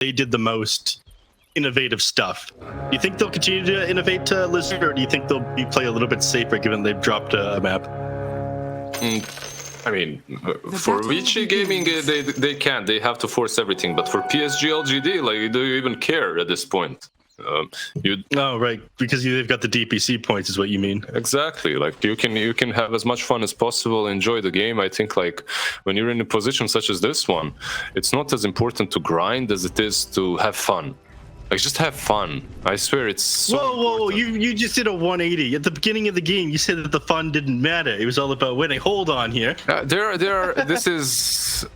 they did the most innovative stuff. Do you think they'll continue to innovate, Lizard, or do you think they'll play a little bit safer given they've dropped a map? I mean, for VG Gaming, they can't. They have to force everything. But for PSG.LGD, like, do you even care at this point? Oh, right, because they've got the DPC points, is what you mean. Exactly. Like, you can have as much fun as possible, enjoy the game. I think, like, when you're in a position such as this one, it's not as important to grind as it is to have fun. Like, just have fun. I swear, it's so whoa! You just did a 180 at the beginning of the game. You said that the fun didn't matter. It was all about winning. Hold on here. This is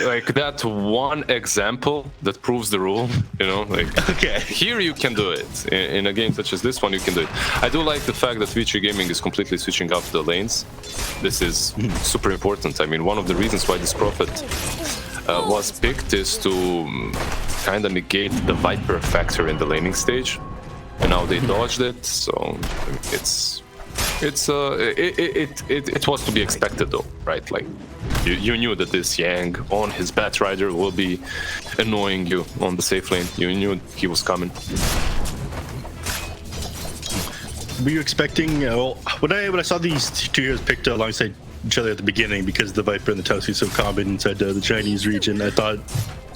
like that one example that proves the rule. You know, like, okay, here you can do it. In a game such as this one, you can do it. I do like the fact that VG Gaming is completely switching up the lanes. This is super important. I mean, one of the reasons why this Prophet was picked is to kind of negate the Viper factor in the laning stage, and now they dodged it. So it was to be expected, though, right? Like, you knew that this Yang on his Batrider will be annoying you on the safe lane. You knew he was coming. Were you expecting? Well, when I saw these two heroes picked alongside each other at the beginning, because the Viper and the Tusk is so common inside the Chinese region, I thought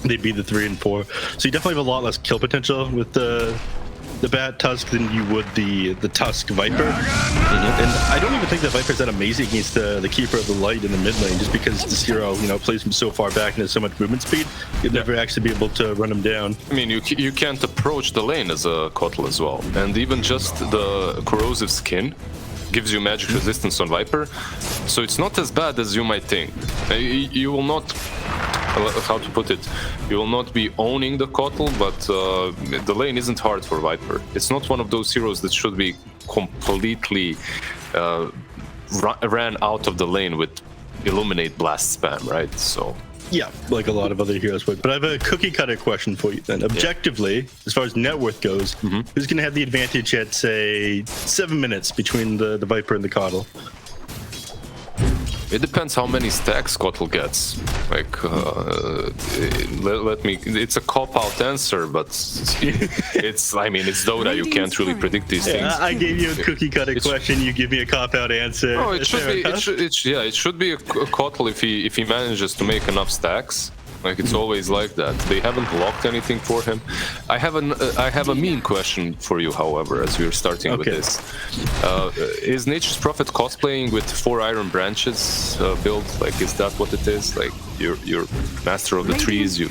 they'd be the 3 and 4. So you definitely have a lot less kill potential with the Bat Tusk than you would the Tusk Viper. And I don't even think that Viper's that amazing against the Keeper of the Light in the mid lane, just because this hero, you know, plays from so far back and has so much movement speed, you'd never actually be able to run him down. I mean, you can't approach the lane as a kotl as well, and even just the corrosive skin gives you magic resistance on Viper, so it's not as bad as you might think. You will not, how to put it, you will not be owning the kotl, but the lane isn't hard for Viper. It's not one of those heroes that should be completely ran out of the lane with Illuminate Blast spam, right? So yeah, like a lot of other heroes would. But I have a cookie cutter question for you then. Objectively, as far as net worth goes, who's going to have the advantage at, say, 7 minutes between the Viper and the kotl? It depends how many stacks kotl gets. Like, let me. It's a cop-out answer, but it's. I mean, it's Dota. You can't really predict these things. I gave you a cookie cutter question. You give me a cop-out answer. No, it should be. It should be a kotl if he manages to make enough stacks. Like, it's always like that. They haven't locked anything for him. I have a mean question for you, however, as we're starting with this. Is Nature's Prophet cosplaying with 4 iron branches build? Like, is that what it is? Like, you're master of the trees, you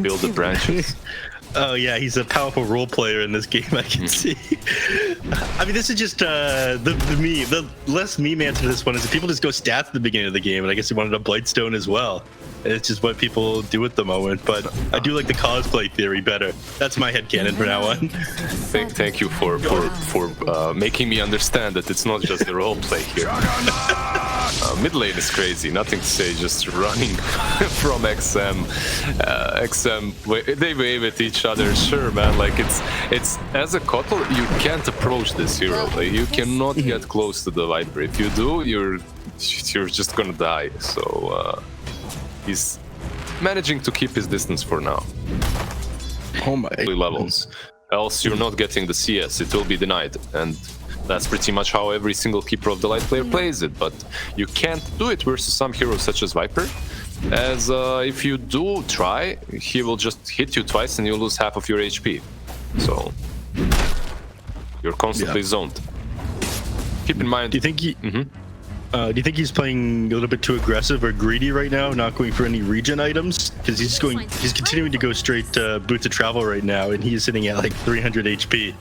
build the branches. Oh yeah, he's a powerful role player in this game, I can see. I mean, this is just the less meme answer to this one is that people just go stats at the beginning of the game, and I guess he wanted a Blightstone as well. It's just what people do at the moment, but I do like the cosplay theory better. That's my headcanon for now on. Thank you for making me understand that it's not just the roleplay here. Mid lane is crazy, nothing to say, just running from XM. They wave at each other, sure, man. Like, it's as a kotl, you can't approach this hero. Like, you cannot get close to the Viper. If you do, you're just gonna die. So he's managing to keep his distance for now. Oh my levels. Else you're not getting the CS, it will be denied. And that's pretty much how every single Keeper of the Light player plays it. But you can't do it versus some heroes such as Viper, as if you do try, he will just hit you twice and you lose half of your HP. So you're constantly zoned. Keep in mind. Do you think do you think he's playing a little bit too aggressive or greedy right now, not going for any regen items? Because he's continuing to go straight Boots of Travel right now, and he's sitting at like 300 HP.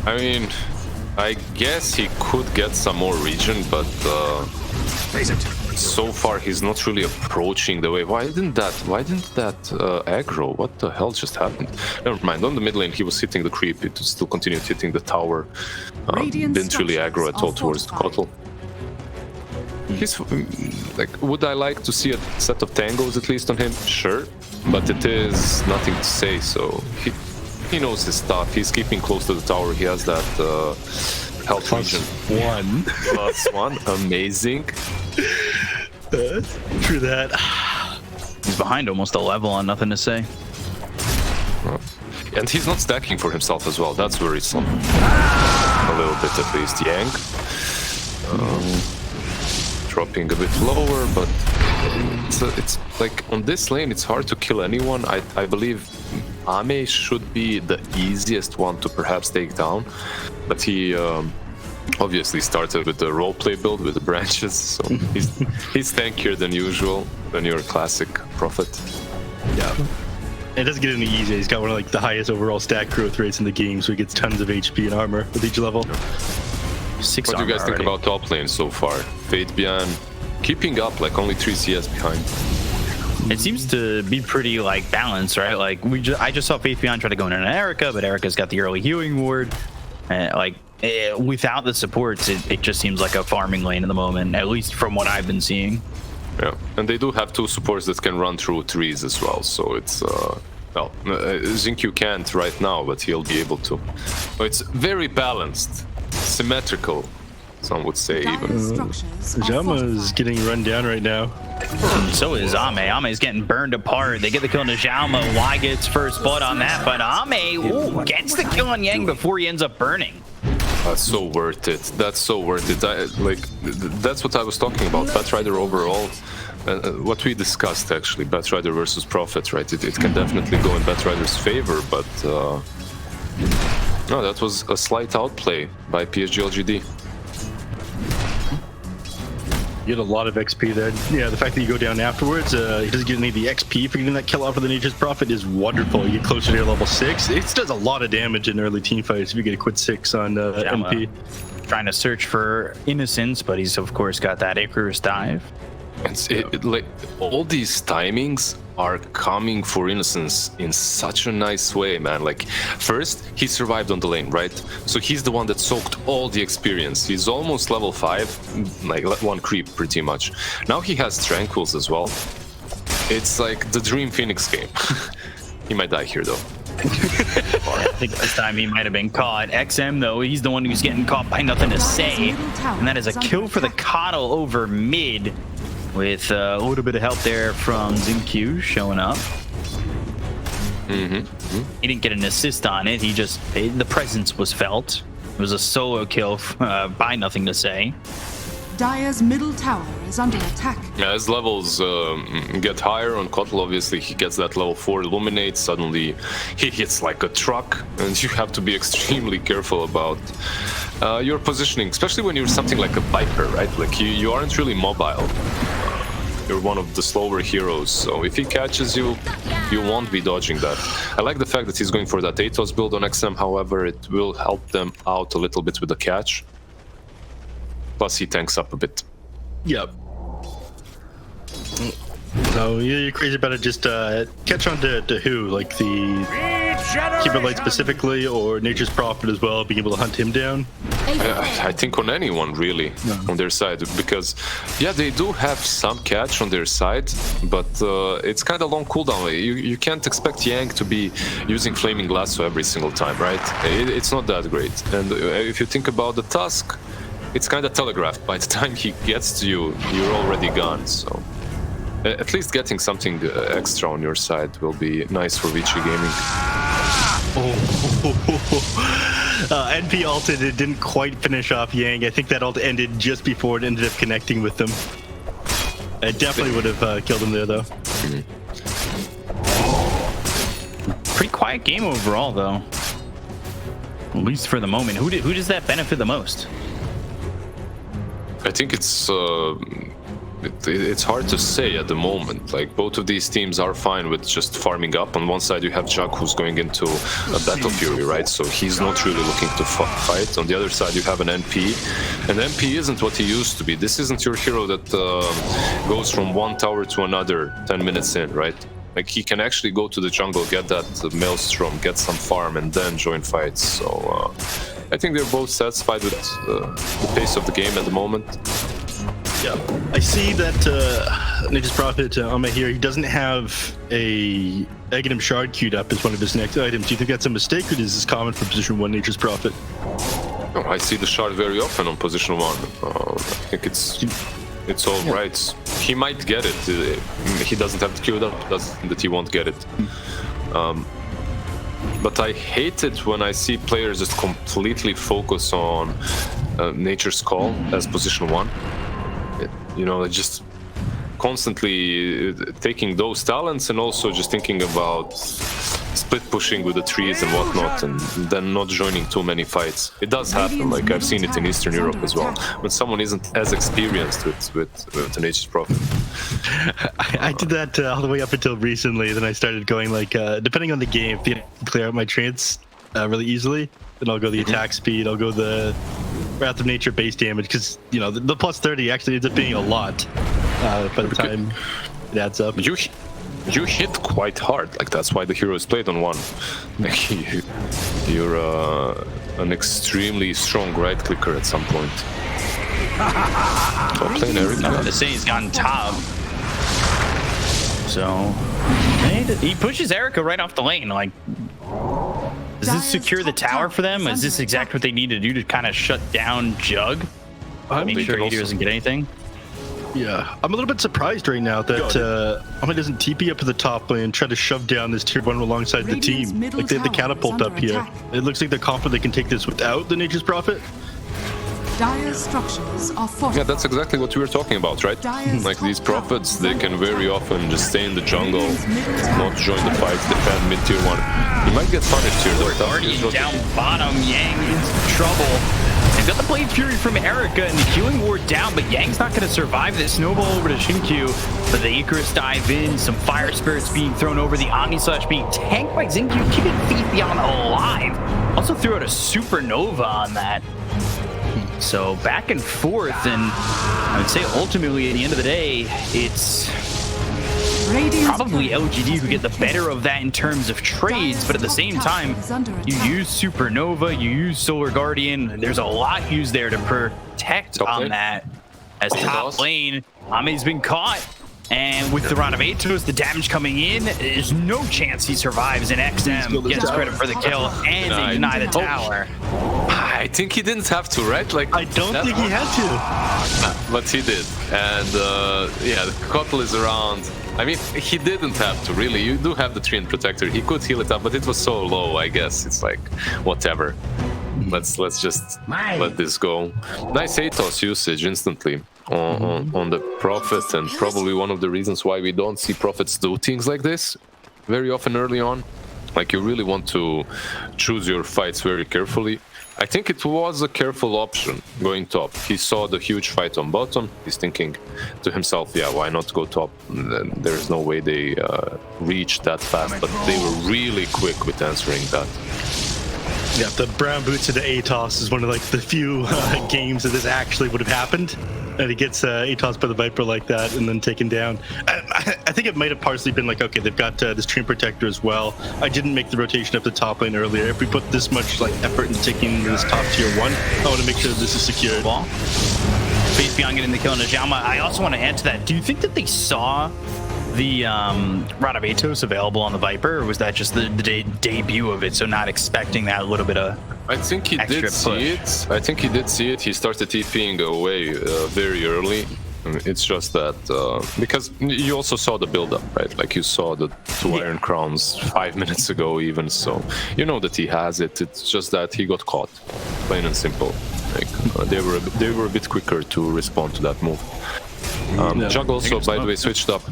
I mean, I guess he could get some more regen, but so far he's not really approaching the wave. Why didn't that aggro? What the hell just happened? Never mind. On the mid lane, he was hitting the creep. It still continued hitting the tower. Didn't really aggro at all towards the kotl. He's like, would I like to see a set of tangos at least on him? Sure, but it is nothing to say. So he knows his stuff. He's keeping close to the tower. He has that health regen. +1. +1, amazing. True that. He's behind almost a level on nothing to say. And he's not stacking for himself as well. That's worrisome. A little bit at least. Yang. Dropping a bit lower, but it's like on this lane it's hard to kill anyone. I believe Ame should be the easiest one to perhaps take down, but he obviously started with the roleplay build with the branches, so he's tankier than usual than your classic Prophet. Yeah. It doesn't get any easier. He's got one of like the highest overall stack growth rates in the game, so he gets tons of HP and armor with each level. Six What do you guys think about top lane so far? Fatebian keeping up, like only 3 CS behind. It seems to be pretty like balanced, right? Like I just saw Fatebian try to go in on Erica, but Erica's got the early healing ward. Without the supports, it just seems like a farming lane at the moment, at least from what I've been seeing. Yeah, and they do have 2 supports that can run through trees as well, so it's well, Xingqiu can't right now, but he'll be able to. So it's very balanced, symmetrical, some would say even. Jama is getting run down right now. So is Ame. Ame is getting burned apart. They get the kill on Xiaoma. Y gets first blood on that, but Ame gets the kill on Yang before he ends up burning. That's so worth it. That's so worth it. That's what I was talking about. Batrider overall, what we discussed actually, Batrider versus Prophet, right? It can definitely go in Batrider's favor, but no, that was a slight outplay by PSG.LGD. You get a lot of XP there. Yeah, the fact that you go down afterwards, he doesn't get any of the XP for getting that kill off of the Nature's Prophet is wonderful. You get closer to your level 6. It does a lot of damage in early team fights if you get a quick 6 on MP. Trying to search for Innocence, but he's of course got that Icarus dive. Like all these timings are coming for Innocence in such a nice way, man. Like first he survived on the lane, right? So he's the one that soaked all the experience. He's almost level 5, like 1 creep pretty much. Now he has Tranquils as well. It's like the Dream Phoenix game. He might die here though. I think this time he might have been caught. XM though, he's the one who's getting caught by nothing to say, and that is a kill for the kotl over mid, with a little bit of help there from Xingqiu showing up. He didn't get an assist on it. He just the presence was felt. It was a solo kill by nothing to say. Dire's middle tower is under attack. Yeah, as levels get higher on kotl, obviously he gets that level 4 illuminate. Suddenly he hits like a truck, and you have to be extremely careful about your positioning, especially when you're something like a Viper, right? Like you aren't really mobile. You're one of the slower heroes, so if he catches you, you won't be dodging that. I like the fact that he's going for that Atos build on XM, however, it will help them out a little bit with the catch. Plus he tanks up a bit. Yep. So you're crazy about it. Just catch on to who, like the Keeper Light specifically, or Nature's Prophet as well, being able to hunt him down. I think on anyone really on their side, because yeah, they do have some catch on their side, but it's kind of long cooldown. You can't expect Yang to be using Flaming Lasso every single time, right? It's not that great. And if you think about the Tusk, it's kind of telegraphed. By the time he gets to you, you're already gone. So at least getting something extra on your side will be nice for Vici Gaming. NP ulted, it didn't quite finish off Yang. I think that ult ended just before it ended up connecting with them. I definitely would have killed him there, though. Pretty quiet game overall, though. At least for the moment. Who does that benefit the most? I think it's hard to say at the moment. Like both of these teams are fine with just farming up. On one side you have Jug, who's going into a Battle Fury, right? So he's not really looking to fight. On the other side you have an NP, and NP isn't what he used to be. This isn't your hero that goes from one tower to another 10 minutes in, right? Like he can actually go to the jungle, get that Maelstrom, get some farm, and then join fights. So I think they're both satisfied with the pace of the game at the moment. Yeah, I see that Nature's Prophet Ame here, he doesn't have a Aghanim Shard queued up as one of his next items. Do you think that's a mistake, or is this common for position 1 Nature's Prophet? I see the shard very often on position 1. I think it's all right. he might get it. He doesn't have to queue it up, doesn't that he won't get it. But I hate it when I see players just completely focus on Nature's Call as position 1. You know, just constantly taking those talents and also just thinking about split pushing with the trees and whatnot, and then not joining too many fights. It does happen, like I've seen it in Eastern Europe as well, when someone isn't as experienced with the Nature's Prophet. I did that all the way up until recently. Then I started going like, depending on the game, if I can clear out my trance really easily, then I'll go the attack speed, I'll go the Wrath of Nature base damage, because you know the plus 30 actually ends up being a lot by the time it adds up. You hit quite hard, like that's why the hero is played on 1. Like, you're an extremely strong right clicker at some point. Top lane, Eric. The Saint's gone top. So he pushes Erica right off the lane. Like, does this secure the tower for them? Is this exactly what they need to do to kind of shut down Jug? Make sure he doesn't get anything. Yeah, I'm a little bit surprised right now that Ami doesn't TP up to the top lane and try to shove down this tier 1 alongside the team. Like they have the catapult up here. It looks like they're confident they can take this without the Nature's Prophet. Dire's structures are fortified. Yeah, that's exactly what we were talking about, right? Like these prophets, they can very often just stay in the jungle, not join the fights, defend mid-tier 1. You might get punished here though. Guardian down bottom, Yang in trouble. They've got the Blade Fury from Erica and the healing ward down, but Yang's not going to survive this. Snowball over to Shinkyu, but the Icarus dive in, some Fire Spirits being thrown over, the Omni Slash being tanked by Xingqiu, keeping Fifion alive. Also threw out a Supernova on that. So back and forth, and I would say ultimately at the end of the day, it's probably LGD who get the better of that in terms of trades, but at the same time, you use Supernova, you use Solar Guardian, there's a lot used there to protect on that. As top lane, Ame's been caught, and with the Rod of Atos, the damage coming in, there's no chance he survives, and XM gets credit for the kill, and they deny the tower. I think he didn't have to, right? Like I don't think he had to. But he did. And yeah, the kotl is around. I mean, he didn't have to, really. You do have the Treant Protector. He could heal it up, but it was so low, I guess. It's like, whatever. Let's just let this go. Nice Atos usage instantly on the Prophet, and probably one of the reasons why we don't see Prophets do things like this very often early on. Like, you really want to choose your fights very carefully. I think it was a careful option going top. He saw the huge fight on bottom. He's thinking to himself, yeah, why not go top? There's no way they reached that fast, but they were really quick with answering that. Yeah, the brown boots into Atos is one of like the few games that this actually would have happened. And he gets Atos by the Viper like that and then taken down. I think it might have partially been like, okay, they've got this Treant Protector as well. I didn't make the rotation up the top lane earlier. If we put this much like effort into taking this top tier 1, I want to make sure this is secured. Face Beyond getting the kill on Najama. I also want to add to that. Do you think that they saw the Rod of Atos available on the Viper, or was that just the debut of it, so not expecting that little bit of I think he did see it. I think he did see it. He started TPing away very early. It's just that because you also saw the build-up, right? Like you saw the 2 Iron Crowns 5 minutes ago even, so you know that he has it. It's just that he got caught, plain and simple. Like they were a bit quicker to respond to that move. Jug also, by the way, switched up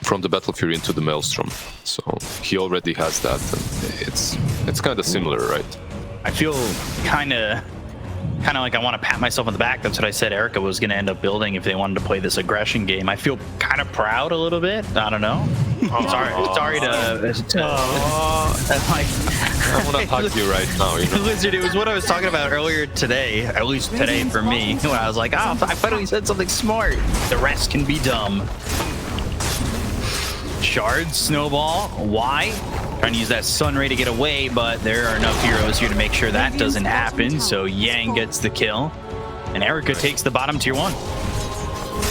from the Battle Fury into the Maelstrom, so he already has that, and it's kind of similar, right? I feel kind of like I want to pat myself on the back. That's what I said Erica was going to end up building if they wanted to play this aggression game. I feel kind of proud a little bit. I don't know. Sorry to like, I want to hug you right now. You know? Lizard, it was what I was talking about earlier today, at least today for me, when I was like, oh, I finally said something smart. The rest can be dumb. Shard, Snowball, why? Trying to use that Sun Ray to get away, but there are enough heroes here to make sure that doesn't happen. So Yang gets the kill, and Erica takes the bottom tier 1.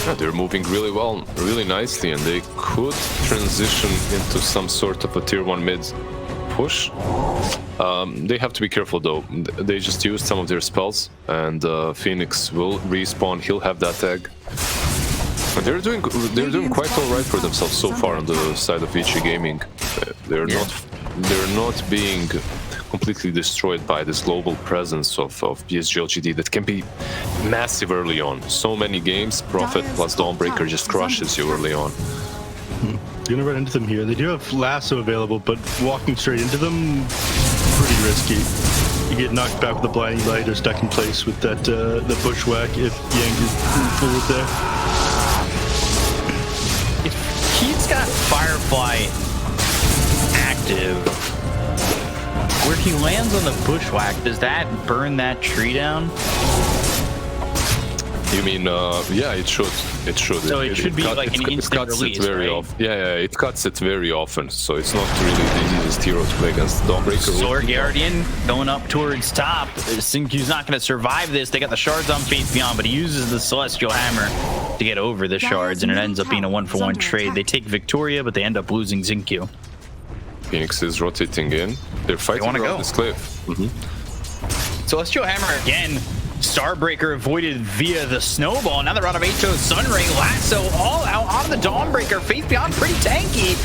Yeah, they're moving really well, really nicely, and they could transition into some sort of a tier 1 mid push. They have to be careful though. They just used some of their spells, and Phoenix will respawn. He'll have that egg. They're doing quite all right for themselves so far on the side of VG Gaming. They're not being completely destroyed by this global presence of PSG.LGD that can be massive early on. So many games, Prophet plus Dawnbreaker just crushes you early on. You're gonna run into them here. They do have lasso available, but walking straight into them, pretty risky. You get knocked back with the blinding light or stuck in place with that the bushwhack if Yang is forward there. If he's got Firefly active, where he lands on the bushwhack, does that burn that tree down? You mean, yeah, it should. It should. So it should be like an instant release, right? Yeah, it cuts it very often, so it's not really the easiest hero to play against. Dawnbreaker. Sword Guardian going up towards top. Xinqiu's not going to survive this. They got the shards on Faith Beyond, but he uses the Celestial Hammer to get over the shards, and it ends up being a 1-for-1 trade. They take Victoria, but they end up losing Xinqiu. Phoenix is rotating in. They're fighting around this cliff. Celestial Hammer again. Starbreaker avoided via the snowball. Now they're out of HO's Sunray. Lasso all out on the Dawnbreaker. Faith Beyond pretty tanky.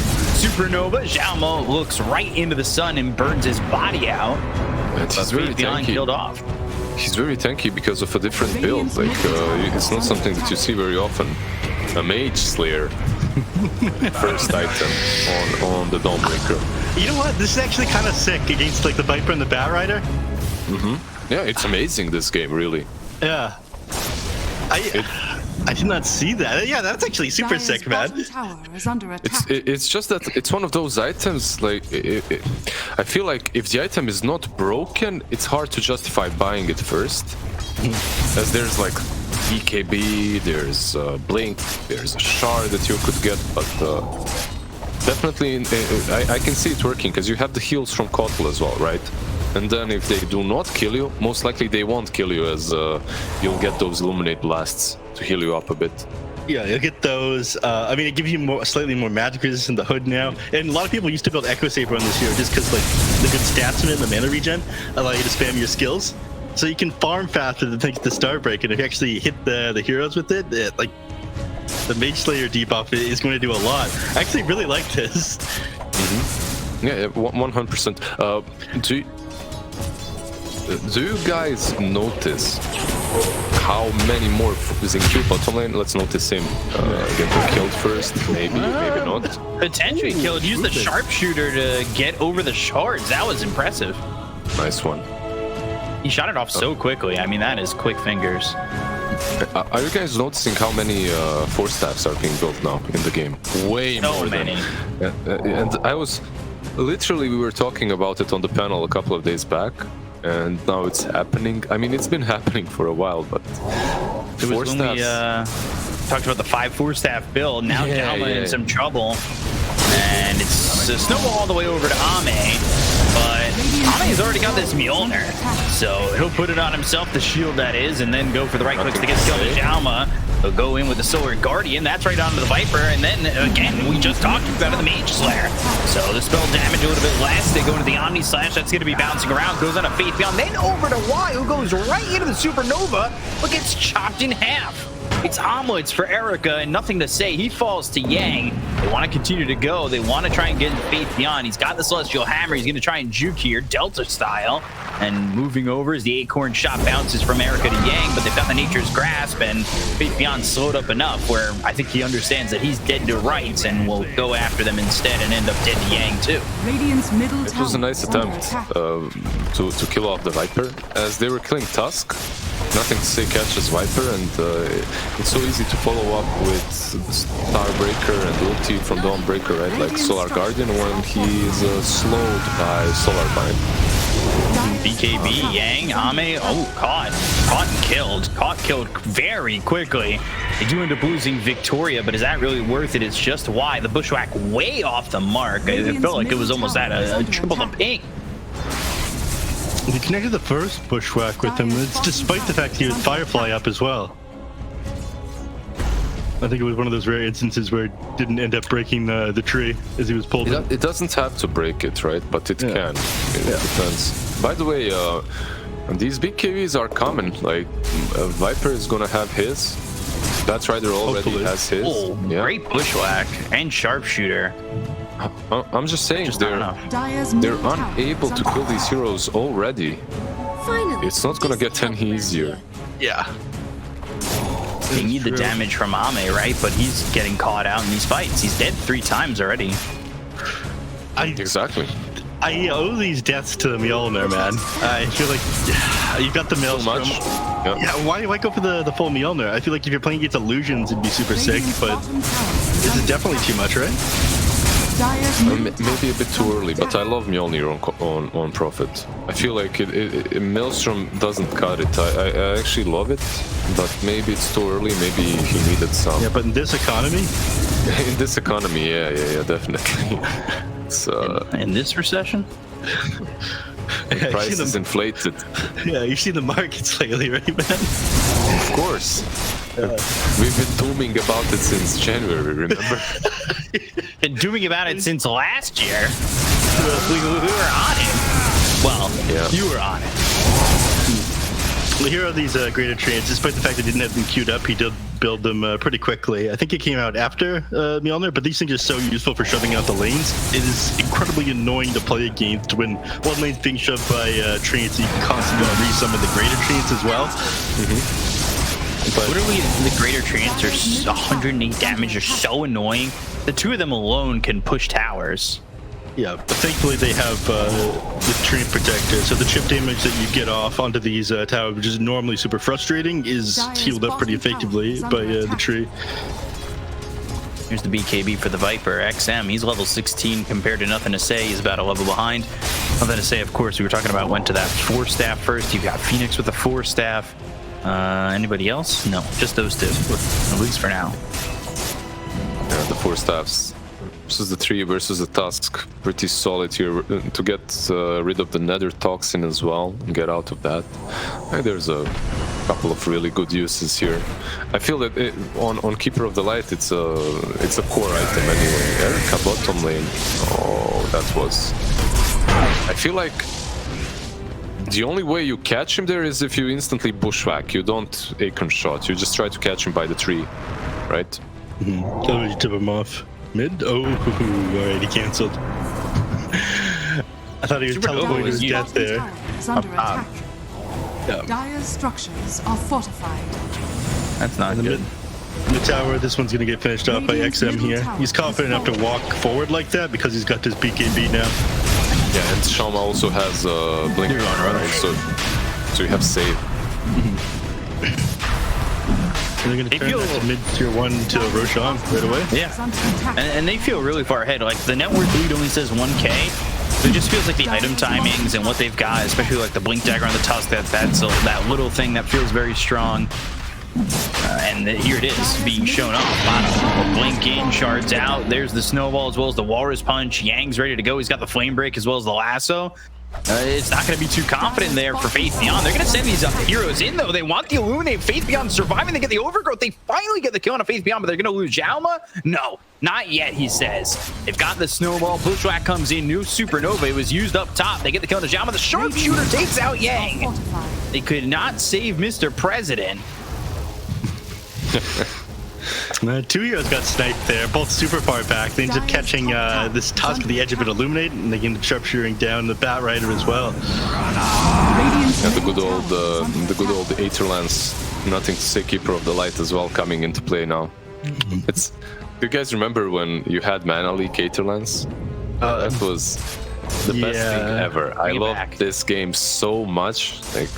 Supernova. Xiaomo looks right into the sun and burns his body out. And he's very Faith Beyond tanky. killed off. He's very tanky because of a different build. Like, it's not something that you see very often. A Mage Slayer. First item on the Dawnbreaker. You know what? This is actually kind of sick against like the Viper and the Bat Rider. Yeah, it's amazing, this game, really. Yeah. I did not see that. Yeah, that's actually super sick, man. It's just that it's one of those items, like, I feel like if the item is not broken, it's hard to justify buying it first. As there's like BKB, there's Blink, there's a shard that you could get, but definitely I can see it working, because you have the heals from kotl as well, right? And then if they do not kill you, most likely they won't kill you, as you'll get those Illuminate Blasts to heal you up a bit. Yeah, you'll get those. I mean, it gives you slightly more magic resistance in the Hood now. And a lot of people used to build Echo Saber on this hero just because like the good stats in it and the mana regen allow you to spam your skills. So you can farm faster than the Starbreaker. And if you actually hit the heroes with it, like the Mage Slayer debuff is going to do a lot. I actually really like this. Yeah, 100%. Do you guys notice how many more Xinqiu bottom lane? Let's notice him getting killed first. Maybe not. Potentially killed. Use the sharpshooter to get over the shards. That was impressive. Nice one. He shot it off so quickly. I mean, that is quick fingers. Are you guys noticing how many 4-staffs are being built now in the game? Way more many. And I was... Literally, we were talking about it on the panel a couple of days back. And now it's happening. I mean, it's been happening for a while, but it was when we talked about the 5 4-staff build. Now Jama in some trouble, and it's a snowball all the way over to Ame. But Ame's already got this Mjolnir, so he'll put it on himself, the shield that is, and then go for the right clicks to get killed to Jama. He'll go in with the Solar Guardian. That's right onto the Viper. And then, again, we just talked about the Mage Slayer. So the spell damage a little bit less. They go into the Omni Slash. That's going to be bouncing around. Goes on a Faith Beyond. Then over to Y, who goes right into the Supernova, but gets chopped in half. It's omelets for Erica and nothing to say. He falls to Yang. They want to continue to go. They want to try and get Faith Beyond. He's got the Celestial Hammer. He's going to try and juke here, Delta style. And moving over as the Acorn shot bounces from Erica to Yang, but they've got the Nature's Grasp, and Faith Beyond slowed up enough where I think he understands that he's dead to rights and will go after them instead and end up dead to Yang too. It was a nice attempt to kill off the Viper. As they were killing Tusk, nothing to say catches Viper, and it's so easy to follow up with Starbreaker and ulti from Dawnbreaker, right? Like Solar Guardian when he's slowed by Solar Bind. BKB, Yang, Ame, caught and killed. Caught, killed very quickly. They do end up losing Victoria, but is that really worth it? It's just why. The Bushwhack way off the mark. It felt like it was almost at a triple the ping. They connected the first Bushwhack with him, it's despite the fact he had Firefly up as well. I think it was one of those rare instances where it didn't end up breaking the tree as he was pulled in. It doesn't have to break it, right? But it can. It depends. By the way, these big KVs are common. Like, Viper is gonna have his. Batrider already Hopefully. has his. Oh, Yeah. great bushwhack and sharpshooter. I'm just saying Just not they're enough. Dyer's they're middle tower unable is to kill under these heroes already. Finally, It's not gonna get any easier. Yeah. They need the True. damage from Ame, right? But he's getting caught out in these fights. He's dead 3 times already. Exactly. I owe these deaths to Mjolnir, man. I feel like you got the So Maelstrom. much. Yeah. Yeah, why go for the full Mjolnir? I feel like if you're playing against illusions, it'd be super sick, Radiant's but bottom tower this is under definitely too much, right? Dyer's middle tower Maybe a bit is too under early, but I attack. love Mjolnir on Prophet. I feel like Maelstrom doesn't cut it. I actually love it, but maybe it's too early. Maybe he needed some. Yeah, but in this economy, In this economy, yeah, definitely. It's In this recession? price is inflated. yeah, you've seen the markets lately, right, man? Of course. We've been booming about it since January, remember? Been doing about it since last year. We were on it. Well, Yeah. you were on it. Well, here are these greater trains. Despite the fact they didn't have them queued up, he did build them pretty quickly. I think it came out after Mjolnir, but these things are so useful for shoving out the lanes. It is incredibly annoying to play against when one lane's being shoved by trains, so you can constantly resummon the greater trains as well. But Literally, the greater trans are 108 damage. Are so annoying. The 2 of them alone can push towers. yeah, but thankfully they have the train protector, so the chip damage that you get off onto these towers, which is normally super frustrating, is Dyer's healed up pretty bottom tower effectively is by under the attack. tree. Here's the BKB for the Viper. XM, he's level 16 compared to Nothing to Say. He's about a level behind. Nothing to Say, of course, we were talking about went to that 4-staff first. You've got Phoenix with the 4-staff. Anybody else? No, just those 2, at least for now. Yeah, the 4 staffs. This is the 3 versus the Tusk. Pretty solid here to get rid of the Nether Toxin as well and get out of that. And there's a couple of really good uses here. I feel that on Keeper of the Light, it's a core item anyway. Erica bottom lane. Oh, that was. I feel like the only way you catch him there is if you instantly bushwhack. You don't acorn shot. You just try to catch him by the tree, right? Oh, you tip him off. Mid? Oh, alright, he cancelled. I thought he was teleporting was his you. death there. Tower is under attack. Yeah. Dyer's structures are fortified. That's not In good. the tower, this one's gonna get finished off by Radiant's XM middle here. tower He's confident is enough to walk forward like that because he's got this BKB now. Yeah, and Shama also has Blink You're on, right? right? So you have save. And they're gonna They turn feel- that to mid tier 1 to Roshan right away. Yeah. Is under attack. And they feel really far ahead. Like, the net worth lead only says 1K. So it just feels like the item timings and what they've got, especially like the Blink Dagger on the Tusk, that's that little thing that feels very strong. And here it is, being shown off. Bottom. Blink in, shards out. There's the Snowball as well as the Walrus Punch. Yang's ready to go. He's got the Flame Break as well as the Lasso. It's not going to be too confident there for Faith Beyond. They're going to send these heroes in, though. They want the Illuminate. Faith Beyond surviving. They get the Overgrowth. They finally get the kill on a Faith Beyond, but they're going to lose Jalma? No, not yet, he says. They've got the Snowball. Bushwhack comes in. New Supernova. It was used up top. They get the kill on Jalma. The Sharpshooter takes out Yang. Fortified. They could not save Mr. President. 2 heroes got sniped there, both super far back. They ended up catching this Tusk at the edge of it Illuminate, and they ended up sharpshooting down the Bat Rider as well. Radiant's And the middle good old tower is under attack. Aetherlance, Nothing to Say Keeper of the Light as well coming into play now. It's. Do you guys remember when you had Mana Leak Aetherlance? That was the best thing yeah. ever. I Bring it loved back. this game so much. Like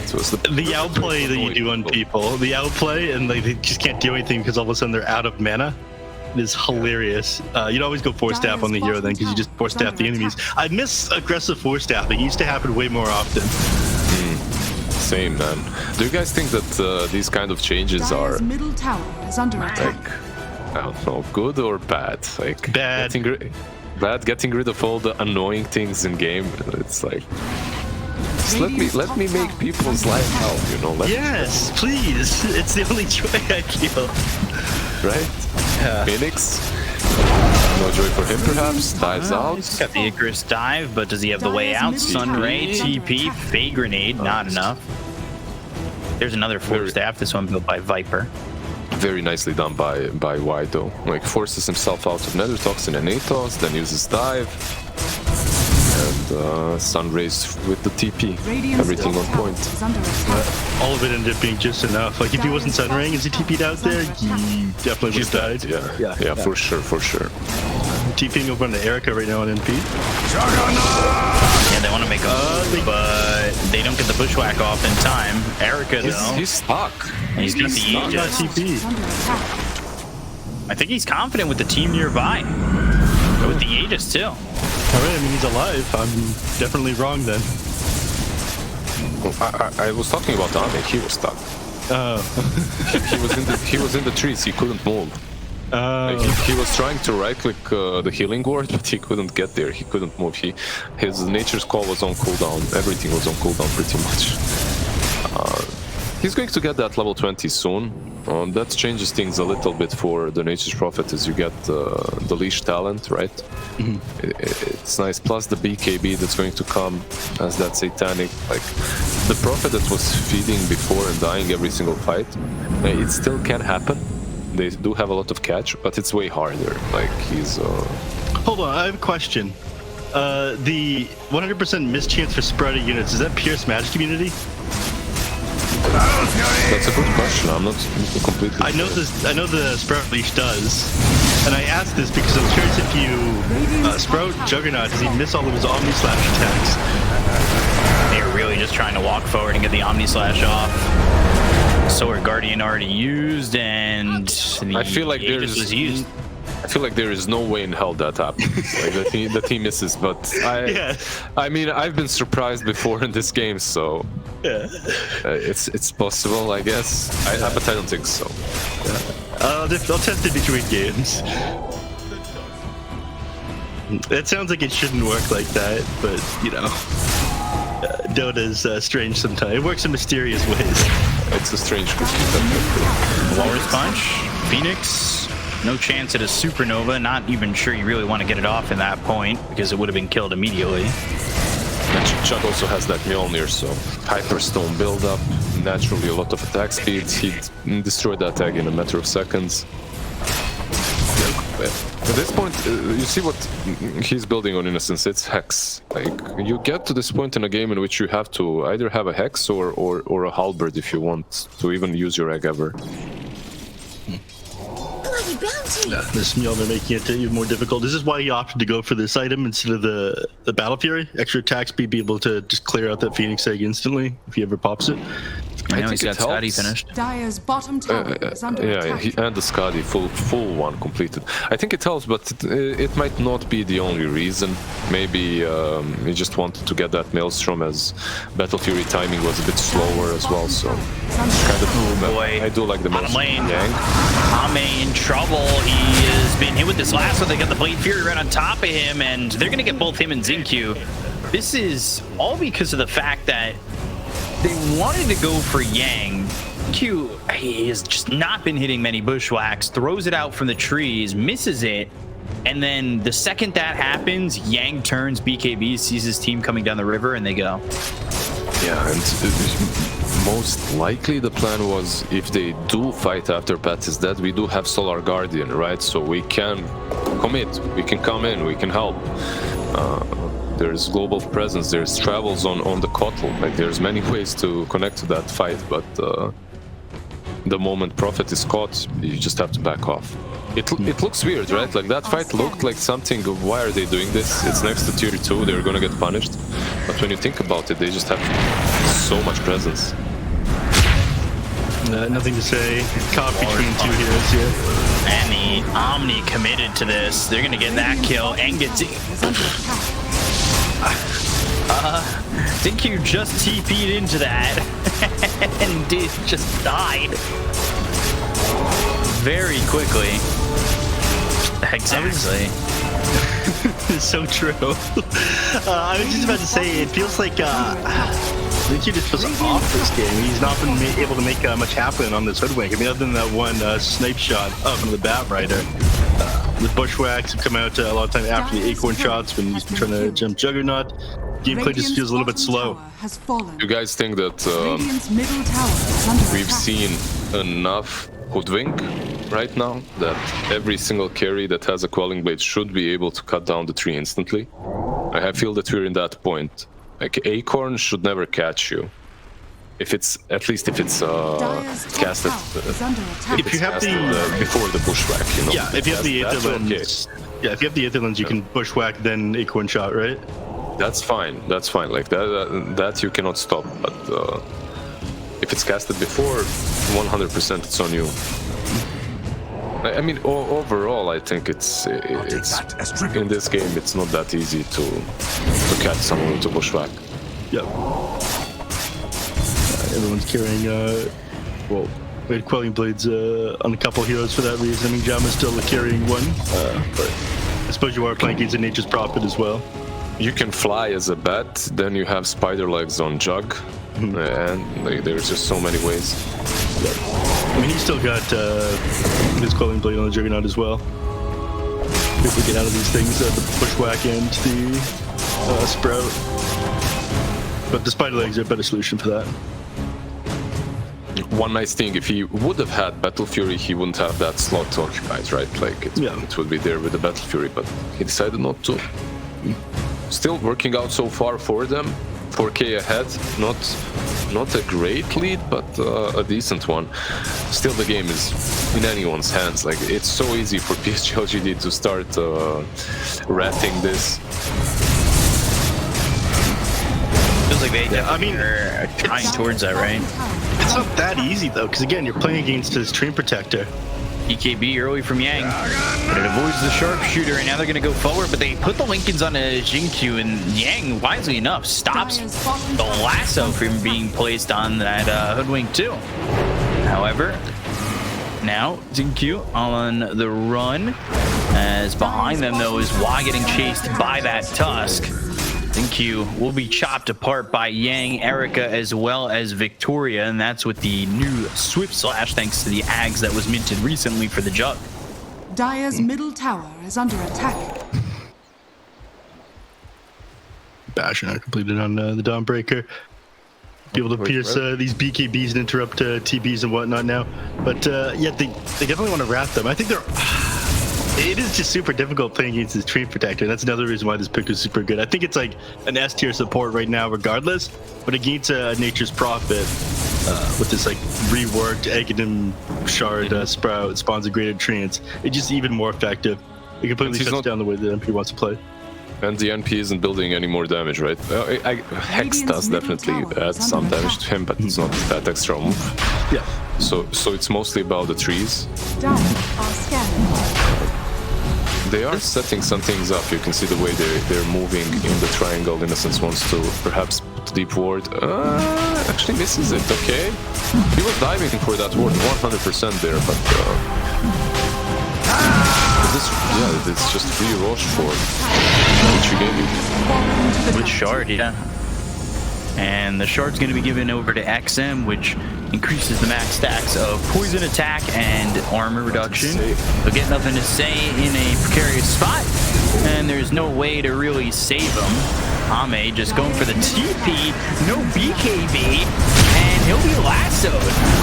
it was The outplay that you do on people, the outplay, and they just can't do anything because all of a sudden they're out of mana. It is hilarious. You'd always go 4-staff on the hero then because you just 4-staff the enemies. I miss aggressive 4-staffing. It used to happen way more often. Same, man. Do you guys think that these kind of changes are Dyer's middle tower is under attack. like, I don't know, good or bad? Like Bad. getting rid of all the annoying things in game. It's like just let me make people's life hell, you know? Yes, please. It's the only joy I feel. Right? Yeah. Phoenix. No joy for him, perhaps. Dives out. He's got the Icarus dive, but does he have the way out? Sunray, TP, Fey Grenade, not enough. There's another full staff. This one built by Viper. Very nicely done by Y though. Like forces himself out of Nether Toxin and Atos, then uses dive. And Sun Rays with the TP. Everything on point. All of it ended up being just enough. Like if he wasn't Sunraying as he TP'd out there, he definitely would have died. Yeah, for sure. TPing over on the Erica right now on NP. Yeah, they want to make a move, but they don't get the bushwhack off in time. Erica, though. He's stuck. He's got the Aegis. TP. I think he's confident with the team nearby. With the Aegis, too. Alright, I mean, he's alive. I'm definitely wrong then. I was talking about Ame. He was stuck. He was in the trees. He couldn't move. Like he was trying to right-click the healing ward, but he couldn't get there. He couldn't move. His nature's call was on cooldown. Everything was on cooldown pretty much. He's going to get that level 20 soon. That changes things a little bit for the Nature's Prophet as you get the leash talent, right? Mm-hmm. It's nice. Plus the BKB that's going to come as that satanic, like the Prophet that was feeding before and dying every single fight. It still can happen. They do have a lot of catch, but it's way harder. Like he's. Hold on, I have a question. The 100% miss chance for sprouted units, is that Pierce Magic Immunity? That's a good question. I'm not completely. I know the Sprout Leash does, and I asked this because I was curious if you Sprout Juggernaut, does he miss all of his Omni Slash attacks? They're really just trying to walk forward and get the Omni Slash off. Sword Guardian already used, and I feel like was used. I feel like there is no way in hell that happens. Like that he misses, but I mean, I've been surprised before in this game, so it's possible, I guess. But I don't think so. I'll test it between games. It sounds like it shouldn't work like that, but you know, Dota's strange sometimes. It works in mysterious ways. It's a strange cookie. Walrus Punch, Phoenix. No chance at a supernova. Not even sure you really want to get it off in that point because it would have been killed immediately. And Chug also has that Mjolnir, so Hyperstone build-up, naturally a lot of attack speed. He destroyed that tag in a matter of seconds. At this point, you see what he's building on Innocence. It's Hex. Like you get to this point in a game in which you have to either have a Hex or a Halberd if you want to even use your egg ever. This Mjolnir making it even more difficult. This is why he opted to go for this item instead of the Battle Fury. Extra attack speed, be able to just clear out that Phoenix egg instantly if he ever pops it. I know he's got Scotty finished. Dire's bottom tower is under attack. And the Scotty full one completed. I think it helps, but it might not be the only reason. Maybe he just wanted to get that Maelstrom as Battle Fury timing was a bit slower as well. So kind of I do like the Maelstrom. Yang. Ame in trouble. He has been hit with this last one. They got the Blade Fury right on top of him, and they're gonna get both him and Xingqiu. This is all because of the fact that they wanted to go for Yang. Q, he has just not been hitting many bushwhacks, throws it out from the trees, misses it, and then the second that happens, Yang turns BKB, sees his team coming down the river, and they go. Yeah, and most likely the plan was if they do fight after Pat is dead, we do have Solar Guardian, right? So we can commit, we can come in, we can help. There's global presence, there's travels on the kotl, like there's many ways to connect to that fight, but the moment Prophet is caught, you just have to back off. It looks weird, right? Like that fight looked like something of why are they doing this? It's next to tier 2, they're gonna get punished. But when you think about it, they just have so much presence. Nothing to say. Caught between two heroes here. And the Omni committed to this. They're gonna get that kill and get Xingqiu just TP'd into that and just died very quickly. Exactly. It's so true. I was just about to say, it feels like Xingqiu just feels off this game. He's not been able to make much happen on this Hoodwink. I mean, other than that one snipe shot up into the Bat Rider. The bushwhacks have come out a lot of time after the acorn shots when he's been trying to jump Juggernaut. gameplay just feels a little bit slow. You guys think that we've seen enough Hoodwink right now that every single carry that has a Quelling Blade should be able to cut down the tree instantly? I feel that we're in that point. Like Acorn should never catch you. If it's casted if you have before the bushwhack, you know. Yeah, if you have the Aether Lens, yeah, if you have the Aether Lens, you can bushwhack then Acorn shot, right? That's fine. That's fine. Like that you cannot stop. But if it's casted before, 100% it's on you. I mean, overall, I think it's in this game. It's not that easy to catch someone with a bushwhack. Yep. Everyone's carrying, well, we had Quelling Blades on a couple heroes for that reason. I mean, Jama's still carrying one, but I suppose you are playing against a Nature's Prophet as well. You can fly as a bat, then you have spider legs on Jug, and there's just so many ways. Yep. I mean, he's still got his Quelling Blade on the Juggernaut as well. If we get out of these things, the bushwhack and the sprout. But the spider legs are a better solution for that. One nice thing, if he would have had Battle Fury, he wouldn't have that slot occupied, right? Like it would be there with the Battle Fury, but he decided not to. Still working out so far for them. 4k ahead, not a great lead, but a decent one. Still, the game is in anyone's hands. Like, it's so easy for PSG.LGD to start ratting this. Feels like they are trying towards that, right? It's not that easy though, because again, you're playing against his Stream Protector. EKB early from Yang, but it avoids the sharpshooter, and now they're going to go forward, but they put the Lincolns on a Jinkyu, and Yang, wisely enough, stops the lasso from being placed on that Hoodwink too. However, now Jinkyu on the run, as behind them though is Y getting chased by that Tusk. Jinkyu will be chopped apart by Yang, Erica, as well as Victoria, and that's with the new Swift Slash thanks to the Ags that was minted recently for the Jug. Dire's middle tower is under attack. Bash now completed on the Dawnbreaker. Be able to pierce these BKBs and interrupt TBs and whatnot now. But yeah, they definitely want to wrap them. I think they're... It is just super difficult playing against this Stream Protector. That's another reason why this pick is super good. I think it's like an S tier support right now regardless, but against Nature's Prophet with this like reworked Aghanim Shard Sprout spawns a graded Treants, it's just even more effective. It completely shuts down the way the NP wants to play. And the NP isn't building any more damage, right? Hex does definitely add some damage to him, but it's not that extra move. Yeah. So it's mostly about the trees. They are setting some things up. You can see the way they're moving in the triangle. Innocence wants to perhaps put the deep ward. Actually misses it, okay. He was diving for that ward 100% there, but... it's just free Roche for with Shard, yeah. And the Shard's going to be given over to XM, which increases the max stacks of poison attack and armor reduction. They'll get nothing to say in a precarious spot, and there's no way to really save him. Ame just going for the TP, no BKB, and he'll be lassoed.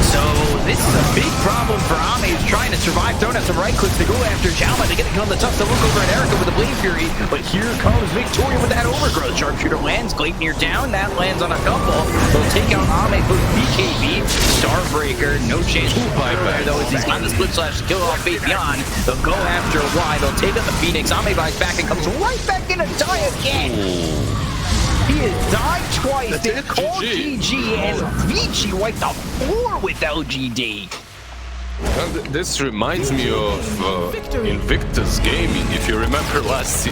So this is a big problem for Ame, who's trying to survive, throwing out some right clicks to go after Jama. They get on the tough to look over at Erica with the Blade Fury, but here comes Victoria with that overgrowth. Sharpshooter lands, Gleipnir down, that lands on a couple. They'll take out Ame with BKB, Dawnbreaker, no chance to fight there though, as he's on the split slash to kill off Fate Beyond. They'll go after Y, they'll take out the Phoenix. Ame buys back and comes right back in to die again. He has died twice, they called GG, and Vici wiped the floor with LGD. This reminds me of Invictus Gaming, if you remember last